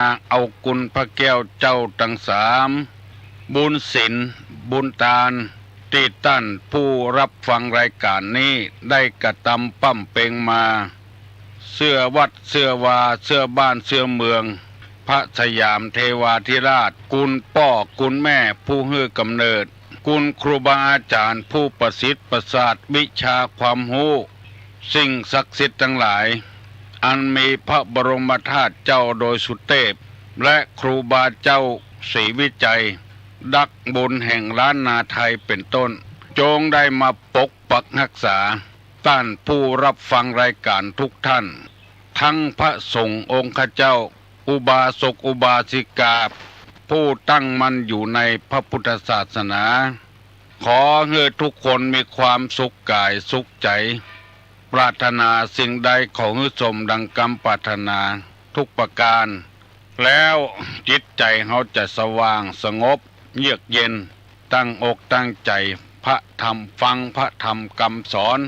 เอากุลพระแก้วเจ้าทั้งสามบุญศีลบุญทานที่ท่านผู้รับฟังรายการนี้ได้กระทำปั้มเปงมาเสื้อวัดเสื้อวาเสื้อบ้านเสื้อเมืองพระสยามเทวาธิราชกุลพ่อกุลแม่ผู้ให้กำเนิดกุลครูบาอาจารย์ผู้ประสิทธิ์ประสาทวิชาความรู้สิ่งศักดิ์สิทธิ์ทั้งหลายอันมีพระบรมธาตุเจ้าโดยสุเทพและครูบาเจ้าศรีวิจัยดักบุญแห่งล้านนาไทยเป็นต้นจงได้มาปกปักรักษาท่านผู้รับฟังรายการทุกท่านทั้งพระสงฆ์องค์ข้าเจ้าอุบาสกอุบาสิกาผู้ตั้งมั่นอยู่ในพระพุทธศาสนาขอให้ทุกคนมีความสุขกายสุขใจปรารถนาสิ่งใดขอให้สมดังกรรมปรารถนาทุกประการแล้วจิตใจเขาจะสว่างสงบเยือกเย็นตั้งอกตั้งใจพระธรรมฟังพระธรรมคำสอน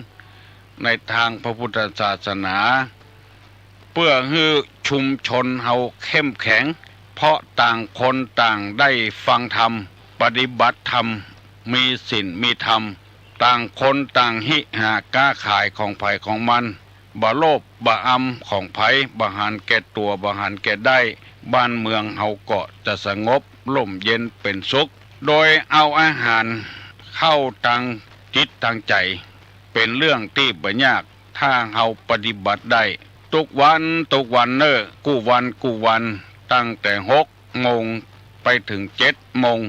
ในทางพระพุทธศาสนาเพื่อให้ชุมชนเฮาเข้มแข็งเพราะต่างคนต่างได้ฟังธรรมปฏิบัติธรรมมีศีลมีธรรมต่างคนต่างหิหาก้าขายของไผของมันบ่โลภบ่อำของไผบ่หันแก่ตัวบ่หันแก่ได้บ้านเมืองเฮาก็จะสงบร่มเย็นเป็นสุขโดยเอาอาหารเข้าทางจิตทางใจเป็นเรื่องที่บ่ยากถ้าเฮาปฏิบัติได้ทุกวันกู้วันตั้งแต่6 โมงไปถึง7 โมง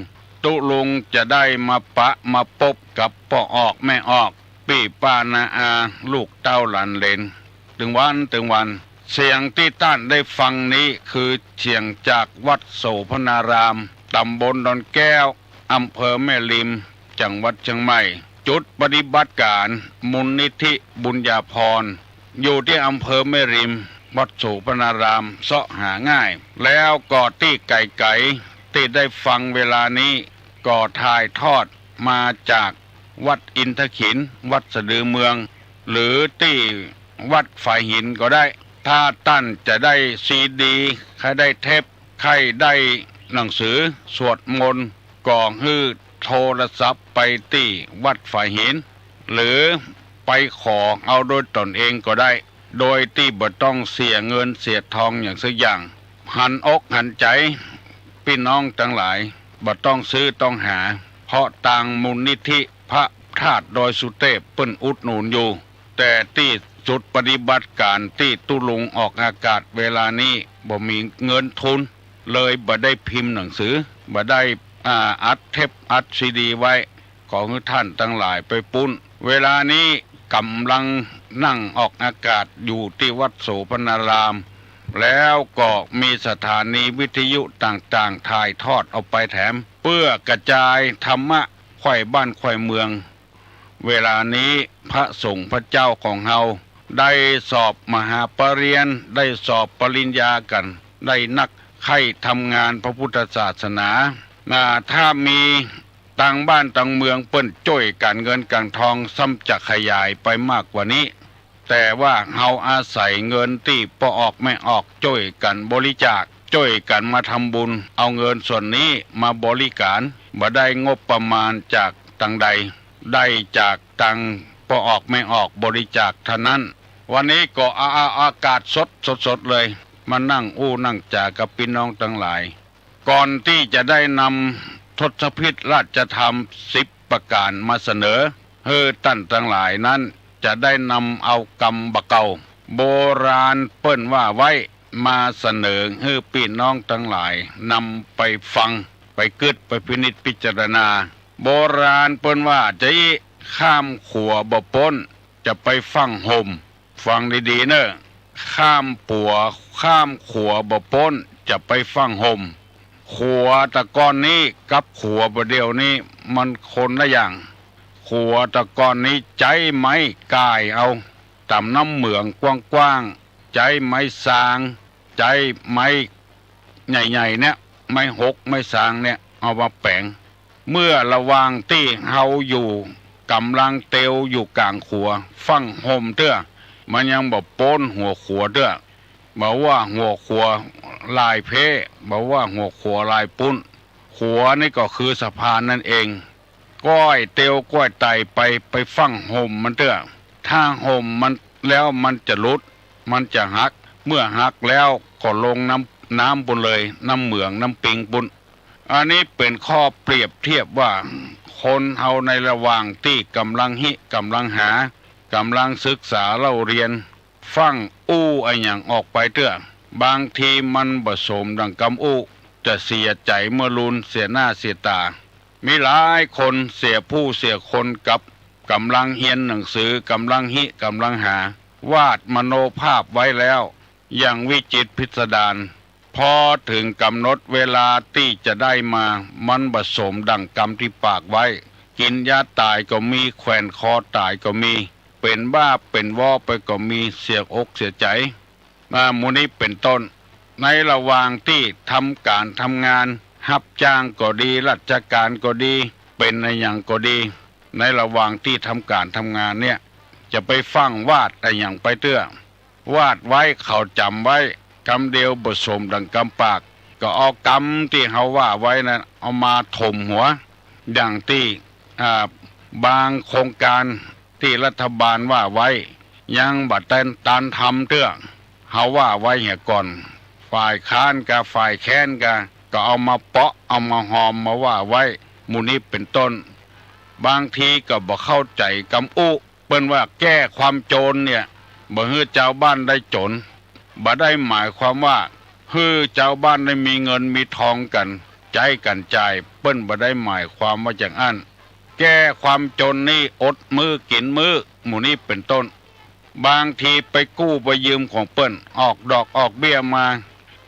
ตุลุงจะได้มาปะมาพบกับพ่อออกแม่ออกพี่ป้านาอาลูกเต้าหลานเลนถึงวันเสียงที่ท่านได้ฟังนี้คือเสียงจากวัดโสพนารามตำบลดอนแก้วอำเภอแม่ริมจังหวัดเชียงใหม่จุดปฏิบัติการมูลนิธิบุญญาภรณ์อยู่ที่อำเภอแม่ริมวัดโสพนารามเสาะหาง่ายแล้วก็ที่ไก่ที่ได้ฟังเวลานี้ก็ถ่ายทอดมาจากวัดอินทขินวัดสะดือเมืองหรือที่วัดฝ่ายหินก็ได้ถ้าท่านจะได้ซีดีใครได้เทปใครได้หนังสือสวดมนต์ก็ฮื้อโทรศัพท์ไปที่วัดฝ่ายหินหรือไปขอเอาโดยตนเองก็ได้โดยที่บ่ต้องเสียเงินเสียทองอย่างสักอย่างหันอกหันใจพี่น้องทั้งหลายบ่ต้องซื้อต้องหาเพราะต่างมูลนิธิพระธาตุดอยสุเทพเปิ้นอุดหนุนอยู่แต่ที่จุดปฏิบัติการที่ตุลุงออกอากาศเวลานี้บ่มีเงินทุนเลยบ่ได้พิมพ์หนังสือบ่ได้อัดเทปอัดซีดีไว้ขอให้ท่านทั้งหลายไปปุ้นเวลานี้กำลังนั่งออกอากาศอยู่ที่วัดโสพนารามแล้วก็มีสถานีวิทยุต่างๆถ่ายทอดเอาไปแถมเพื่อกระจายธรรมะไขว้บ้านไขว้เมืองเวลานี้พระสงฆ์พระเจ้าของเฮาได้สอบมหาปรริญญาได้สอบปริญญากันได้นักใคร่ทำงานพระพุทธศาสนาถ้ามีต่างบ้านต่างเมืองเปิ้นจ้อยการเงินการทองซ้ำจะขยายไปมากกว่านี้แต่ว่าเฮาอาศัยเงินที่พ่อออกแม่ออกจ้อยกันบริจาคจ้อยกันมาทำบุญเอาเงินส่วนนี้มาบริการบ่ได้งบประมาณจากตังใดได้จากตังพ่อออกแม่ออกบริจาคเท่านั้นวันนี้ก็อากาศสดเลยมานั่งนั่งจากับพี่น้องทั้งหลายก่อนที่จะได้นำทศพิธราชธรรม10 ประการมาเสนอให้ท่านทั้งหลายนั้นจะได้นำเอากรรมบะเก่าโบราณเปิ้นว่าไว้มาเสนอให้พี่น้องทั้งหลายนำไปฟังไปกึดไปพินิจพิจารณาโบราณเปิ้นว่าจะข้ามขัวบ่พ้นจะไปฟังห่มฟังดีๆเนอะข้ามขัวบ่พ้นจะไปฟังห่มขัวตะกอนนี้กับขัวบ่เดียวนี้มันคนละอย่างขัวตะกอนนี้ใจไม้กายเอาต่ำน้ำเหมืองกว้างๆใจไม้สางใจไม้ใหญ่ๆเนี่ยไม้หกไม้สางเนี่ยเอามาแปลงเมื่อระวางที่เฮาอยู่กำลังเตียวอยู่กลางขัวฟังห่มเตื้อมันยังบ่โป้นหัวขัวเตื้อ บอกว่าหัวขัวลายเพบอกว่าหัวขัวลายปุ้นขัวนี่ก็คือสะพานนั่นเองก้อยเตียวก้อยไตไปฟังห่มมันเถอะถ้าห่มมันแล้วมันจะหลุดมันจะหักเมื่อหักแล้วก็ลงน้ำบนเลยน้ำเหมืองน้ำปิงบุญอันนี้เป็นข้อเปรียบเทียบว่าคนเอาในระหว่างที่กำลังกำลังหากำลังศึกษาเล่าเรียนฟังอู้ไออย่างออกไปเถอะบางทีมันผสมดังกำอู้จะเสียใจเมื่อลุนเสียหน้าเสียตามีหลายคนเสียผู้เสียคนกับกำลังเรียนหนังสือกำลังกำลังหาวาดมโนภาพไว้แล้วอย่างวิจิตรพิสดารพอถึงกำหนดเวลาที่จะได้มามันผสมดังกรรมที่ปากไว้กินยาตายก็มีแขวนคอตายก็มีเป็นบ้าเป็นวอไปก็มีเสียอกเสียใจมูนี้เป็นต้นในระหว่างที่ทำการทำงานรับจ้างก็ดีราชการก็ดีเป็นในอย่างก็ดีในระหว่างที่ทำการทำงานเนี่ยจะไปฟังวาดอะไรอย่างไปเตื้อวาดไว้เขาจำไว้กำเดียวผสมดังกำปากก็เอากำที่เขาว่าไว้นะเอามาถมหัวอย่างที่บางโครงการที่รัฐบาลว่าไว้ยังบัดเต้นตานทำเตื้อเขาว่าไว้เหี่ยก่อนฝ่ายค้านกับฝ่ายแค้นก็เอามาเปาะเอามาหอมมาว่าไว้มูนี้เป็นต้นบางทีก็บ่เข้าใจกำอู้เปิ้นว่าแก้ความโจรเนี่ยบ่ให้เจ้าบ้านได้จนบ่ได้หมายความว่าให้เจ้าบ้านได้มีเงินมีทองกันใจกันจ่ายเปิ้นบ่ได้หมายความว่าอย่างนั้นแก้ความจนนี่อดมือกินมือหมู่นี้เป็นต้นบางทีไปกู้ไปยืมของเปิ้นออกดอกออกเบี้ยมา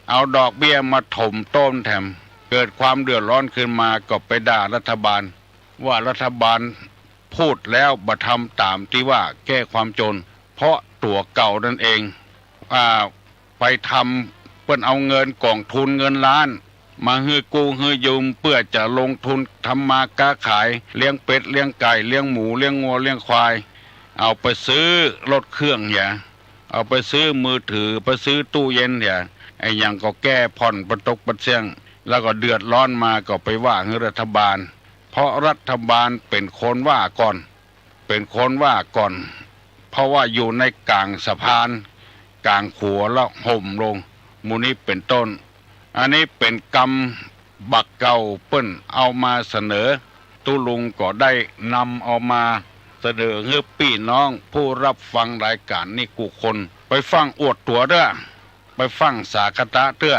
เอาดอกเบี้ยมาถมต้นแถมเกิดความเดือดร้อนขึ้นมาก็ไปด่ารัฐบาลว่ารัฐบาลพูดแล้วบ่ทำตามที่ว่าแก้ความจนเพราะตัวเก่านั่นเองไปทำเปิ้นเอาเงินกองทุนเงินล้านมาฮื้อกู้ฮื้อยืมเพื่อจะลงทุนทำมาค้าขายเลี้ยงเป็ดเลี้ยงไก่เลี้ยงหมูเลี้ยงงัวเลี้ยงควายเอาไปซื้อรถเครื่องอย่าเอาไปซื้อมือถือไปซื้อตู้เย็นอย่าไอ้ยังก็แก้ผ่อนประตกประเสียงแล้วก็เดือดร้อนมาก็ไปว่าให้รัฐบาลเพราะรัฐบาลเป็นคนว่าก่อนเป็นคนว่าก่อนเพราะว่าอยู่ในกลางสะพานกลางขัวแล้วห่มลงมูนี้เป็นต้นอันนี้เป็นกรรมบักเก่าเปิ้นเอามาเสนอตุลุงก็ได้นำเอามาเสนอให้พี่น้องผู้รับฟังรายการนี่กูคนไปฟังอวดตัวเด้อไปฟังสากตะเตื้อ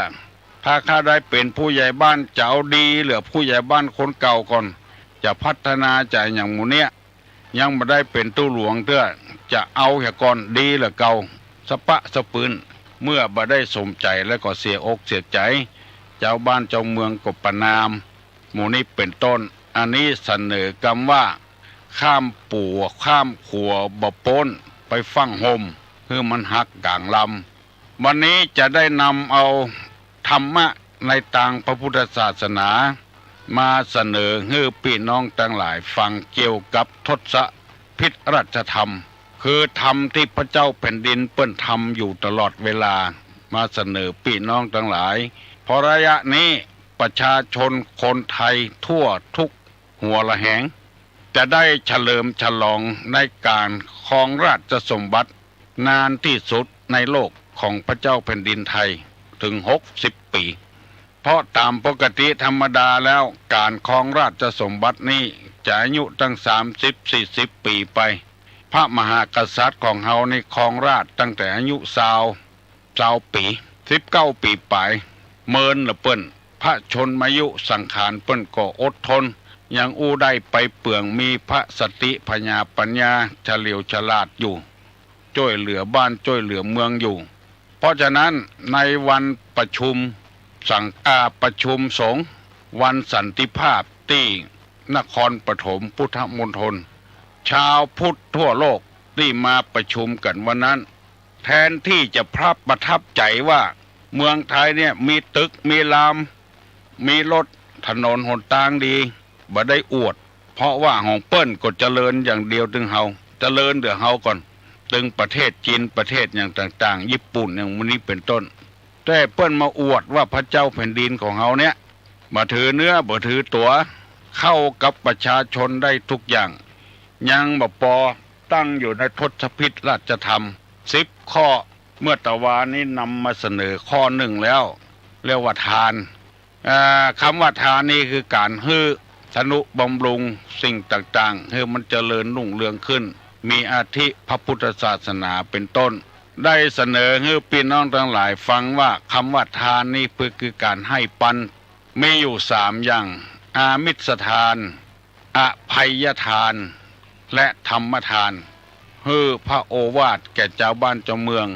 ถ้าข้าได้เป็นผู้ใหญ่บ้านจะเอาดีเหลือผู้ใหญ่บ้านคนเก่าก่อนจะพัฒนาใจอย่างหมู่เนี้ยยังไม่ได้เป็นตู้หลวงเตื้อจะเอาเหี่ยก่อนดีเหลือเก่าสะปะสะปืนเมื่อบ่ได้สมใจแล้วก็เสียอกเสียใจเจ้าบ้านเจ้าเมืองก็ประนามหมู่นี้เป็นต้นอันนี้เสนอกรรมว่าข้ามปู่ข้ามขัวบ่ป้นไปฟังห่มคือมันหักกลางลำวันนี้จะได้นำเอาธรรมะในทางพระพุทธศาสนามาเสนอให้พี่น้องทั้งหลายฟังเกี่ยวกับทศพิธราชธรรมคือธรรมที่พระเจ้าแผ่นดินเปิ้นทำอยู่ตลอดเวลามาเสนอพี่น้องทั้งหลายพอระยะนี้ประชาชนคนไทยทั่วทุกหัวละแหงจะได้เฉลิมฉลองในการครองราชสมบัตินานที่สุดในโลกของพระเจ้าแผ่นดินไทยถึง60 ปีเพราะตามปกติธรรมดาแล้วการครองราชสมบัตินี้จะอายุตั้ง30-40 ปีไปพระมหากษัตริย์ของเฮาในครองราชตั้งแต่อายุ20 ปี19 ปีไปเมินละเปิ้นพระชนมายุสังขารเปิ้นก็อดทนยังอู้ได้ไปเปื่องมีพระสติพญาปัญญาเฉลียวฉลาดอยู่ช่วยเหลือบ้านช่วยเหลือเมืองอยู่เพราะฉะนั้นในวันประชุมประชุมสงฆ์วันสันติภาพที่นครปฐมพุทธมณฑลชาวพุทธทั่วโลกที่มาประชุมกันวันนั้นแทนที่จะประทับใจว่าเมืองไทยเนี่ยมีตึกมีรามมีรถถนนหนทางดีบ่ได้อวดเพราะว่าของเปิ้นก็เจริญอย่างเดียวถึงเฮาเจริญเดือเฮาก่อน ตึงประเทศจีนประเทศอย่างต่างๆญี่ปุ่นอย่างนี้เป็นต้นแต่เปิ้นมาอวดว่าพระเจ้าแผ่นดินของเขาเนี่ยมาถือเนื้อบ่ถือตัวเข้ากับประชาชนได้ทุกอย่างยังบ่พอตั้งอยู่ในทศพิธราชธรรม10 ข้อเมื่อตะวานี้นำมาเสนอข้อหนึ่งแล้วเรียกว่าทานคำว่าทานนี่คือการให้ทนุบำรุงสิ่งต่างๆให้มันเจริญรุ่งเรืองขึ้นมีอาทิพระพุทธศาสนาเป็นต้นได้เสนอให้พี่น้องทั้งหลายฟังว่าคำว่าทานนี่คือการให้ปันมีอยู่3อย่างอามิสทานอภัยทานและธรรมทานให้พระโอวาทแก่เจ้าบ้านเจ้าเมือง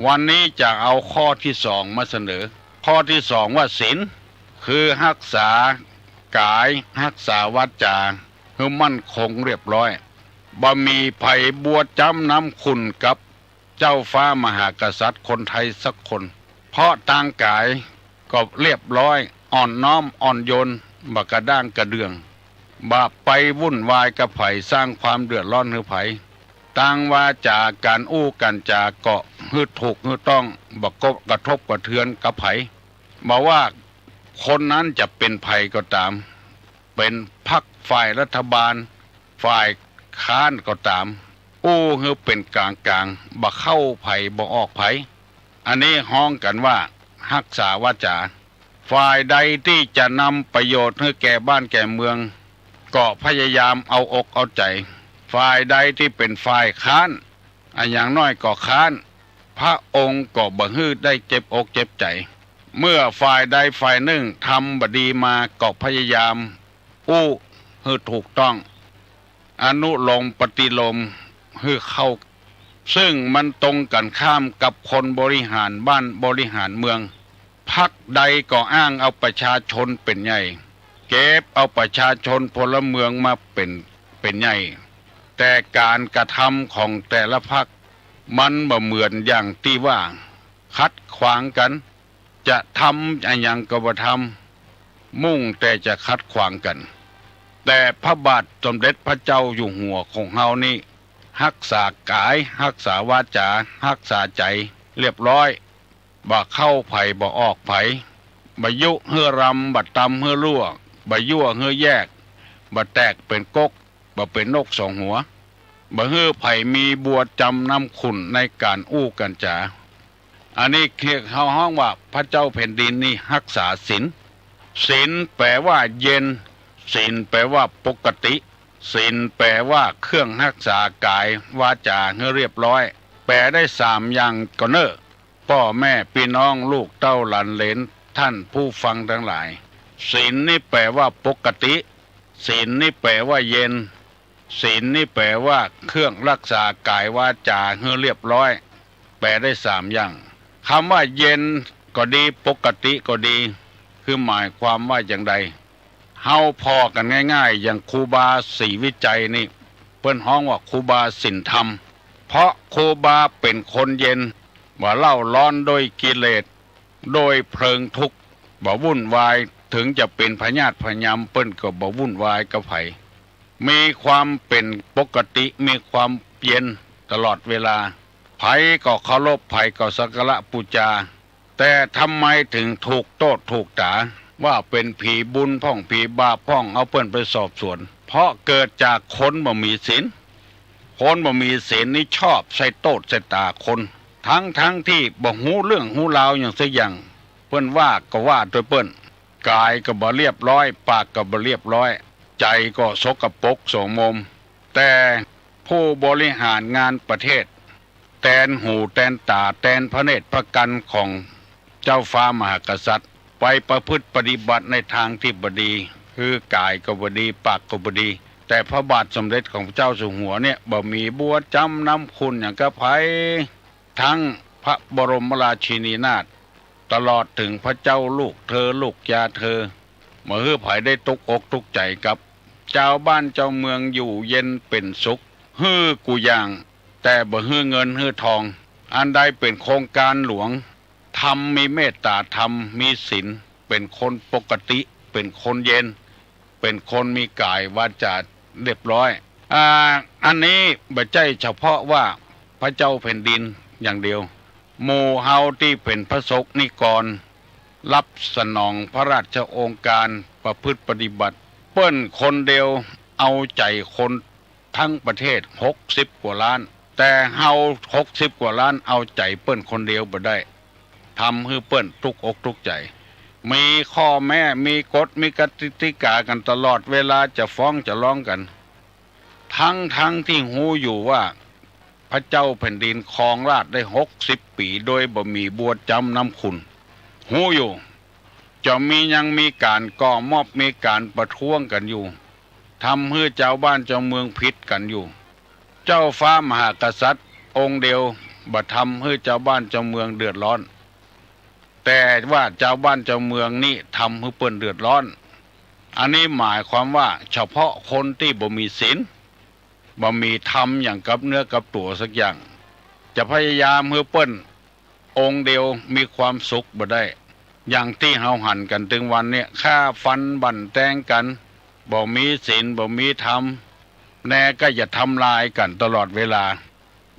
วันนี้จะเอาข้อที่2มาเสนอข้อที่2ว่าศีลคือรักษากายรักษาวาจาให้มั่นคงเรียบร้อยบ่มีภัยบัวจำน้ำคุณกับเจ้าฟ้ามหากษัตริย์คนไทยสักคนเพราะต่างกายก็เรียบร้อยอ่อนน้อมอ่อนโยนบ่กระด้างกระเดืองบ่ไปวุ่นวายกับไผสร้างความเดือดร้อนให้ไผต่างว่าจากการอู้กันจาเกาะฮือถูกฮือต้องบ่กระทบกระเทือนกับไผบ่ว่าคนนั้นจะเป็นภัยก็ตามเป็นพรรคฝ่ายรัฐบาลฝ่ายค้านก็ตามอู้ฮือเป็นกลางบ่เข้าไผบ่ออกไผอันนี้ฮ้องกันว่ารักษาวาจาฝ่ายใดที่จะนำประโยชน์ให้แก่บ้านแก่เมืองก็พยายามเอาอกเอาใจฝ่ายใดที่เป็นฝ่ายค้านอย่างน้อยก็ค้านพระองค์ก็บ่ฮื้อได้เจ็บอกเจ็บใจเมื่อฝ่ายใดฝ่ายหนึ่งทำบดีมาก็พยายามอู้ให้ถูกต้องอนุโลมปฏิโลมให้เข้าซึ่งมันตรงกันข้ามกับคนบริหารบ้านบริหารเมืองพรรคใดก็อ้างเอาประชาชนเป็นใหญ่เก็บเอาประชาชนพลเมืองมาเป็นใหญ่แต่การกระทำของแต่ละพรรคมันบ่เหมือนอย่างที่ว่าขัดขวางกันจะทำอย่างก็บ่ทำมุ่งแต่จะขัดขวางกันแต่พระบาทสมเด็จพระเจ้าอยู่หัวของเฮานี่รักษากายรักษาวาจารักษาใจเรียบร้อยบ่เข้าไผบ่ออกไผบ่ยุเฮือรำบ่ตำเฮือรั่วบ่ยั่วเฮือแยกบ่แตกเป็นกกบ่เป็นนกสองหัวบ่เฮือไผมีบัวจำน้ำขุนในการอู้กันจาอันนี้เรียกเขาห้องว่าพระเจ้าแผ่นดินนี่รักษาศีลศีลแปลว่าเย็นศีลแปลว่าปกติศีลแปลว่าเครื่องรักษากายวาจาให้เรียบร้อยแปลได้3อย่างก็เนอะพ่อแม่พี่น้องลูกเต้าหลานเหลนท่านผู้ฟังทั้งหลายศีลนี่แปลว่าปกติศีลนี่แปลว่าเย็นศีลนี่แปลว่าเครื่องรักษากายวาจาให้เรียบร้อยแปลได้3อย่างคำว่าเย็นก็ดีปกติก็ดีคือหมายความว่าอย่างใดเฮาพอกันง่ายๆอย่างครูบาศรีวิจัยนี่เพิ่นฮ้องว่าครูบาศีลธรรมเพราะครูบาเป็นคนเย็นบ่เล่าร้อนโดยกิเลสโดยเพลิงทุกข์บ่วุ่นวายถึงจะเป็นพญาติพญามเปิ้นก็บ่วุ่นวายกับไผมีความเป็นปกติมีความเย็นตลอดเวลาไผก็เคารพไผก็สักการะบูชาแต่ทำไมถึงถูกโทษถูกด่าว่าเป็นผีบุญพ่องผีบาปพ่องเอาเปิ้นไปสอบสวนเพราะเกิดจากคนบ่มีศีลคนบ่มีศีลนี่ชอบใส่โตดใส่ตาคนทั้งที่บ่ฮู้เรื่องฮู้ราวอย่างสักอย่างเปิ้นว่าก็ว่าโดยเปิ้นกายก็บ่เรียบร้อยปากก็บ่เรียบร้อยใจก็สกปรกโสมมแต่ผู้บริหารงานประเทศแตนหูแตนตาแตนพระเนตรพระกันของเจ้าฟ้ามหากษัตริย์ไปประพฤติปฏิบัติในทางที่บ่ดีคือกายก็บ่ดีปากก็บ่ดีแต่พระบาทสมเด็จของพระเจ้าอยู่หัวเนี่ยบ่มีบัวจำน้ำคุณอย่างกับไผทั้งพระบรมราชินีนาถตลอดถึงพระเจ้าลูกเธอลูกยาเธอเมื่อไผได้ตกอกตกใจกับเจ้าบ้านเจ้าเมืองอยู่เย็นเป็นสุขฮื้อกูอย่างแต่บ่ฮื้อเงินฮื้อทองอันใดเป็นโครงการหลวงธรรมมีเมตตาธรรมมีศีลเป็นคนปกติเป็นคนเย็นเป็นคนมีกายวาจาเรียบร้อยอันนี้บ่ใช่เฉพาะว่า พระเจ้าแผ่นดินอย่างเดียวหมู่เฮาที่เป็นพระสงฆ์นิกรรับสนองพระราชโองการประพฤติปฏิบัติเปิ้นคนเดียวเอาใจคนทั้งประเทศ60 กว่าล้านแต่เฮา60 กว่าล้านเอาใจเปิ้นคนเดียวบ่ได้ทำให้เปิ้นทุกอกทุกใจมีข้อแม้มีกฎมีกติกากันตลอดเวลาจะฟ้องจะร้องกันทั้งที่หูอยู่ว่าพระเจ้าแผ่นดินครองราชย์ได้60 ปีโดยบ่มีบวชจำนำคุณหูอยู่จะมียังมีการก่อมอบมีการประท้วงกันอยู่ทำให้เจ้าบ้านเจ้าเมืองผิดกันอยู่เจ้าฟ้ามหากษัตริย์องค์เดียวบ่ทำให้เจ้าบ้านเจ้าเมืองเดือดร้อนแต่ว่าเจ้าบ้านเจ้าเมืองนี่ทำให้เปิ้นเดือดร้อนอันนี้หมายความว่าเฉพาะคนที่บ่มีศีลบ่มีธรรมอย่างกับเนื้อกับตัวสักอย่างจะพยายามให้เปิ้นองค์เดียวมีความสุขบ่ได้อย่างที่เฮาหันกันถึงวันเนี่ยฆ่าฟันบั่นแทงกันบ่มีศีลบ่มีธรรมแน่ก็อย่าทำลายกันตลอดเวลา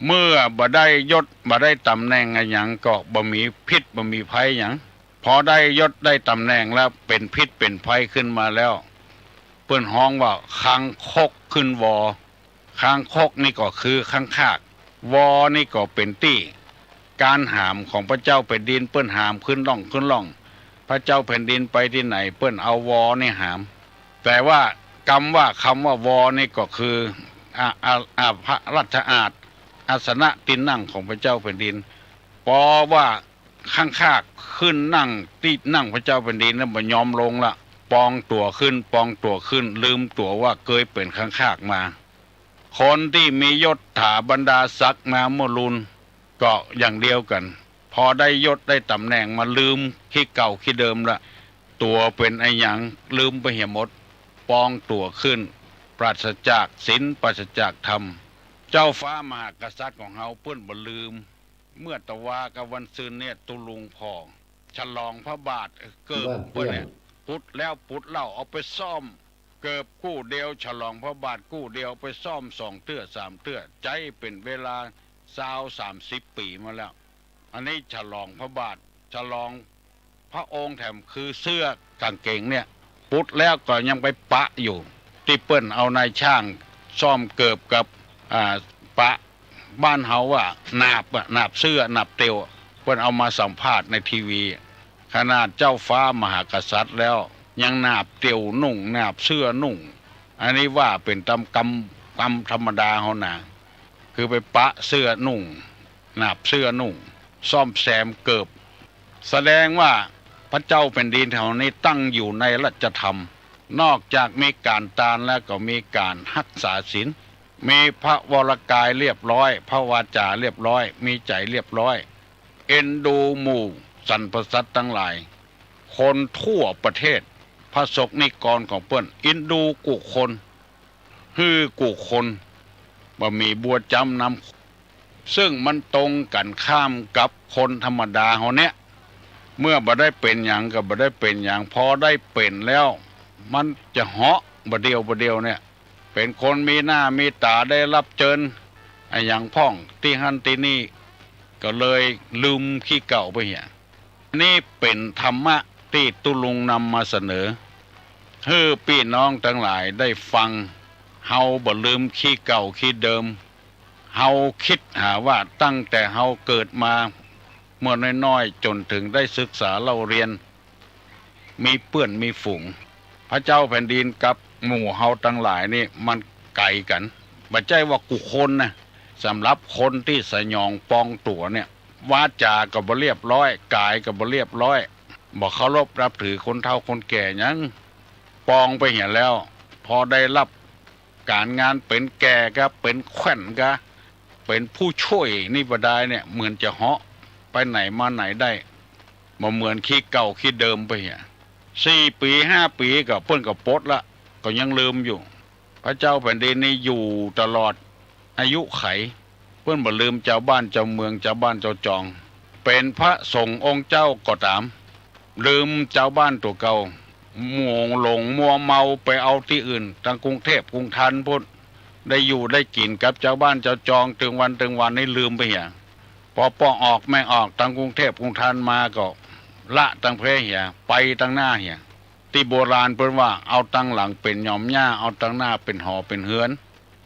เมื่อบ่ได้ยศบ่ได้ตำแหน่งอะไรหยังก็บ่มีพิษบ่มีภัยหยังพอได้ยศได้ตำแหน่งแล้วเป็นพิษเป็นภัยขึ้นมาแล้วเปิ้นฮ้องว่าคางคกขึ้นวอคางคกนี่ก็คือข้างคากวอนี่ก็เป็นตี้การหามของพระเจ้าแผ่นดินเปิ้นหามขึ้นล่องพระเจ้าแผ่นดินไปที่ไหนเปิ้นเอาวอนี่หามแต่ว่าคำว่าวอนี่ก็คือพระราชอาณาอาสนะตินนั่งของพระเจ้าแผ่นดินปอว่าข้างคากขึ้นนั่งที่นั่งพระเจ้าแผ่นดินนั้นบ่ยอมลงละปองตัวขึ้นลืมตัวว่าเคยเป็นข้างคากมาคนที่มียศถาบรรดาศักดิ์มาเมื่อรุนก็อย่างเดียวกันพอได้ยศได้ตำแหน่งมาลืมที่เก่าที่เดิมละตัวเป็นไอ้หยังลืมไปเหี่ยหมดปองตัวขึ้นปราศจากศีลปราศจากธรรมเจ้าฟ้ามหากษัตริย์ของเฮาเปิ้นบ่ลืมเมื่อตะวากับวันซืนเนี่ยตุลุงพอฉลองพระบาทเกิดเปิ้นเนี่ยปุดแล้วปุดเล่าเอาไปซ่อมเกิบกู้เดียวฉลองพระบาทกู้เดียวไปซ่อม2 เตื้อ3 เตื้อใจเป็นเวลา20-30 ปีมาแล้วอันนี้ฉลองพระบาทฉลองพระองค์แถมคือเสื้อกางเกงเนี่ยปุดแล้วก็ยังไปปะอยู่ที่เปิ้นเอานายช่างซ่อมเกิบกับปะบ้านเฮาว่านาบเสื้อนาบเตียวเปิ้นเอามาสัมภาษณ์ในทีวีขนาดเจ้าฟ้ามหากษัตริย์แล้วยังนาบเตียวนุ่งนาบเสื้อนุ่งอันนี้ว่าเป็นกรรมธรรมดาเฮานะคือไปปะเสื้อนุ่งนาบเสื้อนุ่งซ่อมแซมเกิบแสดงว่าพระเจ้าแผ่นดินแถวนี้ตั้งอยู่ในรัชธรรมนอกจากมีการตานแล้วก็มีการรักษาศีลมีพระวรกายเรียบร้อยพระวาจาเรียบร้อยมีใจเรียบร้อยเอ็นดูหมู่สรรพสัตว์ทั้งหลายคนทั่วประเทศพระสงฆ์นิกรของเปิ้นเอ็นดูกุคนฮือกุคนบ่มีบวชจำนำซึ่งมันตรงกันข้ามกับคนธรรมดาเฮาเนี่ยเมื่อบ่ได้เป็นหยังก็บ่ได้เป็นหยังพอได้เป็นแล้วมันจะเหาะบ่เดียวเนี่ยเป็นคนมีหน้ามีตาได้รับเชิญไอ้อย่างพ่องที่หันที่นี่ก็เลยลืมขี้เก่าไปเหี้ยนี่เป็นธรรมะที่ตุลุงนำมาเสนอให้พี่น้องทั้งหลายได้ฟังเฮาบ่ลืมขี้เก่าขี้เดิมเฮาคิดหาว่าตั้งแต่เฮาเกิดมาเมื่อน้อยๆจนถึงได้ศึกษาเล่าเรียนมีเพื่อนมีฝูงพระเจ้าแผ่นดินกับหมู่เฮาทั้งหลายนี่มันไกลกันบ่ใช่ว่ากุคนนะสำหรับคนที่สยองปองตัวเนี่ยวาจาก็บ่เรียบร้อยกายก็บ่เรียบร้อยบ่เคารพนับถือคนเฒ่าคนแก่หยังปองไปเหี่ยแล้วพอได้รับการงานเป็นแก่ก็เป็นแขว่นก็เป็นผู้ช่วยนี่บ่ได้เนี่ยเหมือนจะเหาะไปไหนมาไหนได้บ่เหมือนขี้เก่าขี้เดิมไปเหี่ย4 ปี5 ปีก็เพิ่นก็ปลดละก็ยังลืมอยู่พระเจ้าแผ่นดินนี้อยู่ตลอดอายุไขเพิ่นบ่ลืมเจ้าบ้านเจ้าเมืองเจ้าบ้านเจ้าจองเป็นพระสงฆ์องค์เจ้าก็ตามลืมเจ้าบ้านตัวเก่ามัวหลงมัวเมาไปเอาที่อื่นทางกรุงเทพกรุงธนพุทธ ได้อยู่ได้กินกับเจ้าบ้านเจ้าจองถึงวันนี้ลืมไปเหี่ยพอป้อออกไม่ออกตั้งกรุงเทพกรุงธานมาก็ละตั้งเพเหี่ยไปตั้งหน้าเหี่ยที่โบราณเพิ่นว่าเอาตั้งหลังเป็นหย่อมหญ้าเอาตั้งหน้าเป็นหอเป็นเฮือน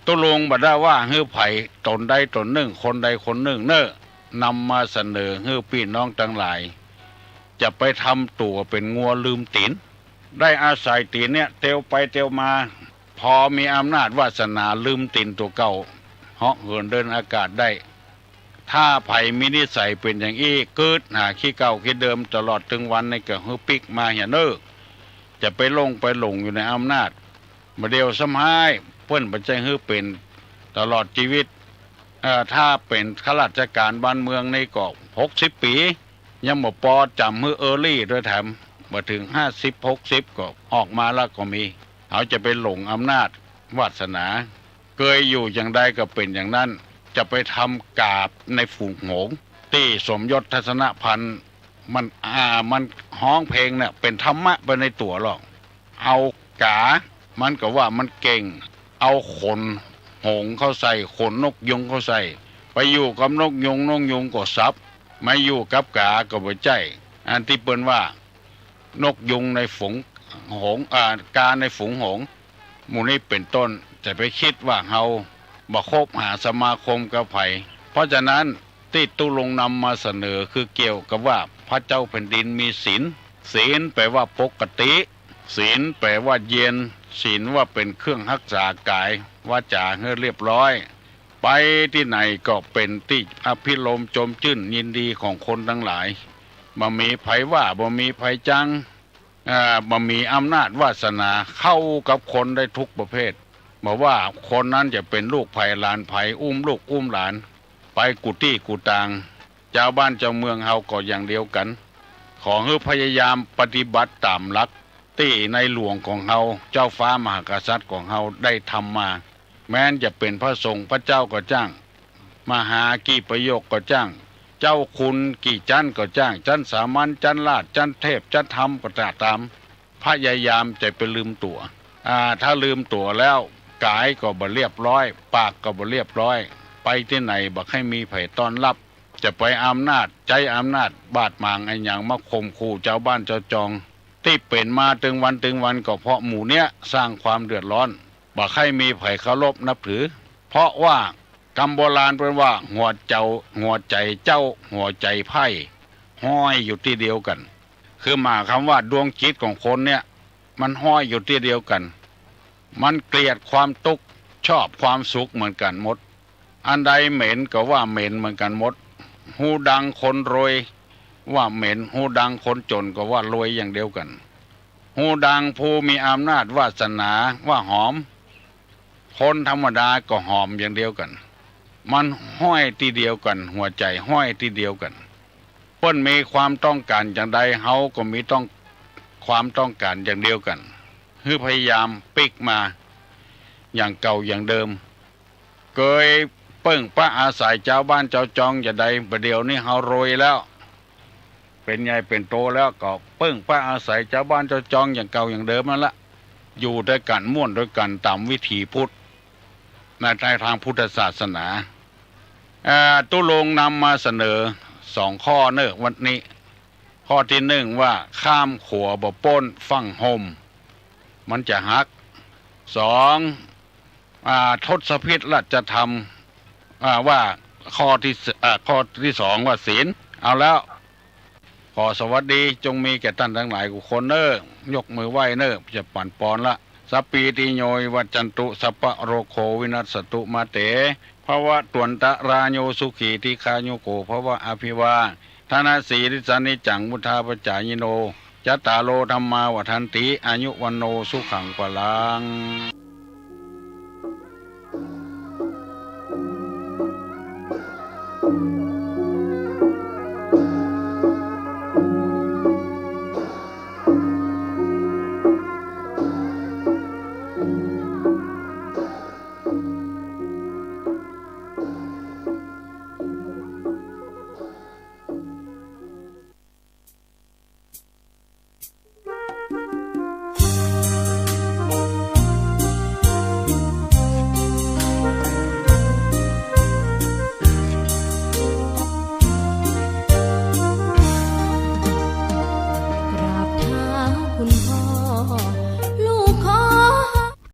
ตุลงบัดได้ว่าฮื้อไผ่ตนใดตนหนึ่งคนใดคนหนึ่งเน้อนำมาเสนอฮื้อพี่น้องทั้งหลายจะไปทำตัวเป็นงัวลืมตีนได้อาศัยตีนเนี่ยเตียวไปเตียวมาพอมีอำนาจวาสนาลืมตีนตัวเก่าเหาะเหินเดินอากาศได้ถ้าไผ่มีนิสัยเป็นอย่างอี้เกิดหาขี้เก่าขี้เดิมตลอดถึงวันในกะฮื้อปิกมาเหี่ยเน้อจะไปลงไปหลงอยู่ในอำนาจมาเดียวสมัยเพิ่นปัจจัยฮื้อเป็นตลอดชีวิตถ้าเป็นข้าราชการบ้านเมืองในก็60 ปียังบ่ปอจำฮื้อเออร์ลี่ด้วยแถมมาถึง50-60ก็ออกมาแล้วก็มีเขาจะไปหลงอำนาจวาสนาเคยอยู่อย่างใดก็เป็นอย่างนั้นจะไปทำกาบในฝูงหงส์ที่สมยศทัศนพันธ์มันฮ้องเพลงเนี่ยเป็นธรรมะไปในตัวหรอกเอากามันก็ว่ามันเก่งเอาขนหงส์เข้าใส่ขนนกยุงเข้าใส่ไปอยู่กับนกยุงก็ซับมาอยู่กับกาก็บ่ใจอันที่เปิ้นว่านกยุงในฝูงหงส์กาในฝูงหงส์หมู่นี้เป็นต้นจะไปคิดว่าเฮาบ่คบหาสมาคมกับไผเพราะฉะนั้นที่ตุลงนำมาเสนอคือเกี่ยวกับว่าพระเจ้าแผ่นดินมีศีลศีลแปลว่าปกติศีลแปลว่าเย็นศีลว่าเป็นเครื่องรักษากายวาจาให้เรียบร้อยไปที่ไหนก็เป็นที่อภิรมย์ชมชื่นยินดีของคนทั้งหลายบ่มีไผว่าบ่มีไผจังบ่มีอำนาจวาสนาเข้ากับคนได้ทุกประเภทบอกว่าคนนั้นจะเป็นลูกไผ่หลานไผ่อุ้มลูกอุ้มหลานไปกุฏิกุฏางเจ้าบ้านเจ้าเมืองเฮาก็อย่างเดียวกันขอให้พยายามปฏิบัติตามหลักที่ในหลวงของเฮาเจ้าฟ้ามหากษัตริย์ของเฮาได้ทำมาแม้นจะเป็นพระสงฆ์พระเจ้าก็จ้างมหากี่ประโยคก็จ้างเจ้าคุณกี่จันก็จ้างจันสามัญจันราชจันเทพจันธรรมก็ตามพยายามจะไปลืมตัวถ้าลืมตัวแล้วกายก็บ่เรียบร้อยปากก็บ่เรียบร้อยไปที่ไหนบ่ให้มีไผต้อนรับจะไปอำนาจใจอำนาจบาดหมางไอ้หยังมาข่มขู่เจ้าบ้านเจ้าจองที่เป็นมาถึงวันก็เพราะหมู่เนี้ยสร้างความเดือดร้อนบ่ให้มีไผเคารพนับถือเพราะว่ากรรมโบราณเป็นว่าหัวใจเจ้าหัวใจไพ่ห้อยอยู่ที่เดียวกันคือหมายคำว่าดวงจิตของคนเนี่ยมันห้อยอยู่ที่เดียวกันมันเกลียดความทุกข์ชอบความสุขเหมือนกันหมดอันใดเหม็นก็ว่าเหม็นเหมือนกันหมดหูดังคนรวยว่าเหม็นหูดังคนจนก็ว่ารวยอย่างเดียวกันหูดังผู้มีอำนาจวาสนาว่าหอมคนธรรมดาก็หอมอย่างเดียวกันมันห้อยที่เดียวกันหัวใจห้อยที่เดียวกันเพิ่นมีความต้องการอย่างใดเฮาก็มีความต้องการอย่างเดียวกันคือพยายามปิกมาอย่างเก่าอย่างเดิมเคยเปิ้งป้าอาศัยเจ้าบ้านเจ้าจองอย่างใดประเดี๋ยวนี้เฮาโรยแล้วเป็นใหญ่เป็นโตแล้วก็เปิ้งป้าอาศัยเจ้าบ้านเจ้าจองอย่างเก่าอย่างเดิมนั่นละอยู่ด้วยกันม่วนด้วยกันตามวิถีพุทธในทางพุทธศาสนาตุลงนำมาเสนอ2 ข้อเนอะวันนี้ข้อที่1ว่าข้ามขัวบ่ป้นฟังห่มมันจะหัก2ทศพิธราชธรรมว่าข้อที่2ว่าศีลเอาแล้วขอสวัสดีจงมีแก่ท่านทั้งหลายทุกคนเนอะยกมือไหว้เนอะจะปั่นปอนละสัพปีติโยวัจจันตุสัพพะโรโควินัสสตุมาเตภวะตวนตะราโยสุขีติคาโยโกภวะอภิวาทนาสีริสานิจังมุทาปจายโนจัตตาโลธรรมาวัฏันติอายุวันโนสุขังปะลัง